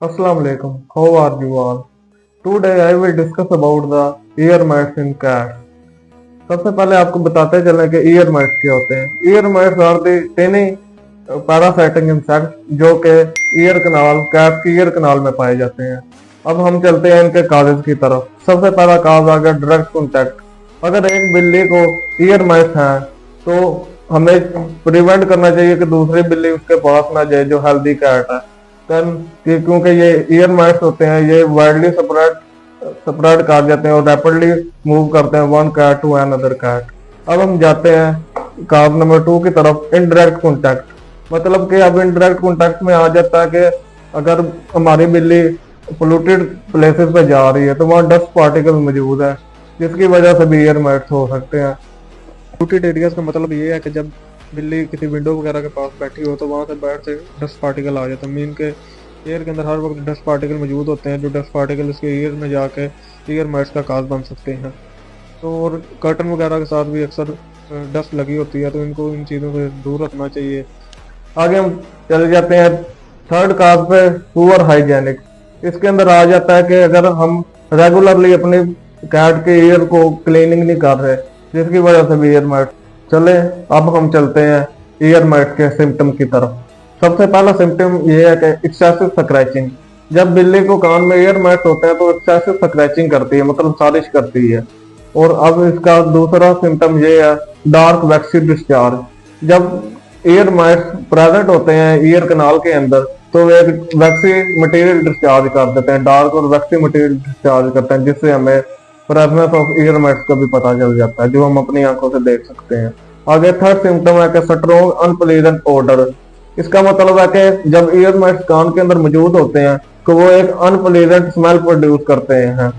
Assalamu alaikum. How are you all? Today I will discuss about the ear mites in cats. सबसे पहले आपको बताते चलें कि ईयर माइट्स क्या होते हैं। Ear mites are the tiny parasitic insect जो कि ईयर कनाल कैट की ईयर कनाल में पाए जाते हैं। अब हम चलते हैं इनके काजेज की तरफ। सबसे पहला काज आ गया डायरेक्ट कॉन्टैक्ट। अगर एक बिल्ली को ईयर माइट्स हैं तो हमें प्रिवेंट करना चाहिए कि दूसरी बिल्ली उसके पास ना जाए जो हेल्दी कैट है। क्योंकि ये ईयर माइट्स होते हैं, ये वाइडली स्प्रेड कर जाते हैं और रैपिडली मूव करते हैं one cat to another cat. अब हम जाते हैं काज नंबर 2 की तरफ, इनडायरेक्ट कॉन्टैक्ट। मतलब कि अब इनडायरेक्ट कॉन्टैक्ट में आ जाता है कि अगर हमारी बिल्ली पोल्यूटेड प्लेसेस पे जा रही है तो वहाँ डस्ट पार्टिकल मौजूद है जिसकी वजह से भी ईयर माइट्स हो सकते हैं। पोल्यूटेड एरियाज का मतलब ये है कि जब बिल्ली किसी विंडो वगैरह के पास बैठी हो तो वहाँ से बाहर से डस्ट पार्टिकल आ जाते हैं। मीन के ईयर के अंदर हर वक्त डस्ट पार्टिकल मौजूद होते हैं जो डस्ट पार्टिकल इसके ईयर में जाके ईयर माइट्स का काज बन सकते हैं। तो और कर्टन वगैरह के साथ भी अक्सर डस्ट लगी होती है तो इनको इन चीज़ों से दूर रखना चाहिए। आगे हम चले जाते हैं थर्ड काज पे, पुअर हाइजेनिक। इसके अंदर आ जाता है कि अगर हम रेगुलरली अपने कैट के ईयर को क्लीनिंग नहीं कर रहे जिसकी वजह से भी ईयर माइट्स। चले अब हम चलते हैं ईयर माइट्स के सिम्टम की तरफ। सबसे पहला सिम्टम ये है कि एक्सेसिव स्क्रैचिंग। जब बिल्ली को कान में ईयर माइट्स होते हैं तो एक्सेसिव स्क्रैचिंग करती है, मतलब साजिश करती है। और अब इसका दूसरा सिम्टम ये है डार्क वैक्सी डिस्चार्ज। जब ईयर माइट्स प्रेजेंट होते हैं ईयर कनाल के अंदर तो वे एक वैक्सी मटेरियल डिस्चार्ज कर देते हैं, डार्क और वैक्सी मटेरियल डिस्चार्ज करते हैं जिससे हमें प्रेजेंस ऑफ ईयर माइट्स का भी पता चल जाता है जो हम अपनी आंखों से देख सकते हैं। आगे थर्ड सिम्टम है कि स्ट्रॉन्ग अनप्लीजेंट ऑर्डर। इसका मतलब है कि जब ईयर माइट्स कान के अंदर मौजूद होते हैं तो वो एक अनप्लीजेंट स्मेल प्रोड्यूस करते हैं।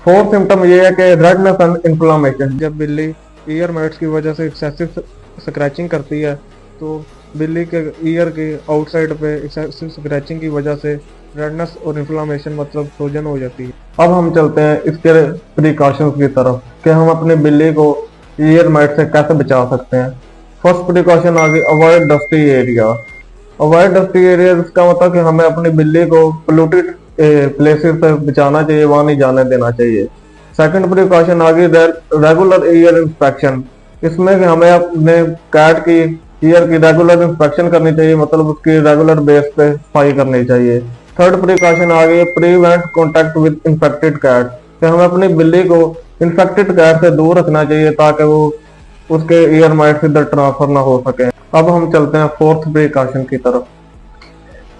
फोर्थ सिम्टम ये है कि रेडनेस एंड इन्फ्लामेशन। जब बिल्ली ईयर माइट्स की वजह से एक्सेसिव स्क्रैचिंग करती है तो बिल्ली के ईयर के आउटसाइड पे एक्सेसिव स्क्रैचिंग की वजह से रेडनेस और इन्फ्लामेशन मतलब सूजन हो जाती है। अब हम चलते हैं इसके प्रिकॉशंस की तरफ कि हम अपने बिल्ली को ईयर माइट से कैसे बचा सकते हैं। फर्स्ट प्रिकॉशन आ गई avoid dusty area. Avoid dusty area इसका मतलब कि हमें अपनी बिल्ली को पोल्यूटेड प्लेसेस से बचाना चाहिए, वहां नहीं जाने देना चाहिए। सेकंड प्रिकॉशन आ गई रेगुलर ईयर इंस्पेक्शन। इसमें कि हमें अपने कैट की ईयर की रेगुलर इंस्पेक्शन करनी चाहिए, मतलब उसकी रेगुलर बेस पे सफाई करनी चाहिए। थर्ड प्रिकॉशन आ गई prevent contact with infected cat. कि हमें अपनी बिल्ली को इन्फेक्टेड कैट से दूर रखना चाहिए ताकि वो उसके ईयर माइट्स इधर ट्रांसफर ना हो सके। अब हम चलते हैं फोर्थ प्रिकॉशन की तरफ।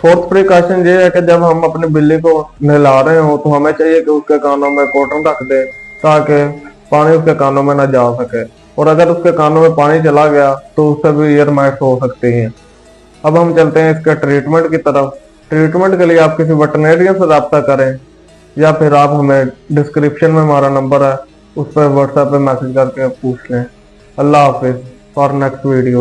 फोर्थ प्रिकॉशन ये है कि जब हम अपनी बिल्ली को नहला रहे हो तो हमें चाहिए कि उसके कानों में कॉटन रख दे ताकि पानी उसके कानों में ना जा सके, और अगर उसके कानों में पानी चला गया तो उससे भी ईयर माइट्स हो सकती हैं। अब हम चलते हैं इसके ट्रीटमेंट की तरफ। ट्रीटमेंट के लिए आप किसी वेटरनेरियन से रब्ता करें या फिर आप हमें डिस्क्रिप्शन में हमारा नंबर है उस पर व्हाट्सएप पे मैसेज करके पूछ लें। अल्लाह हाफिज फॉर नेक्स्ट वीडियो।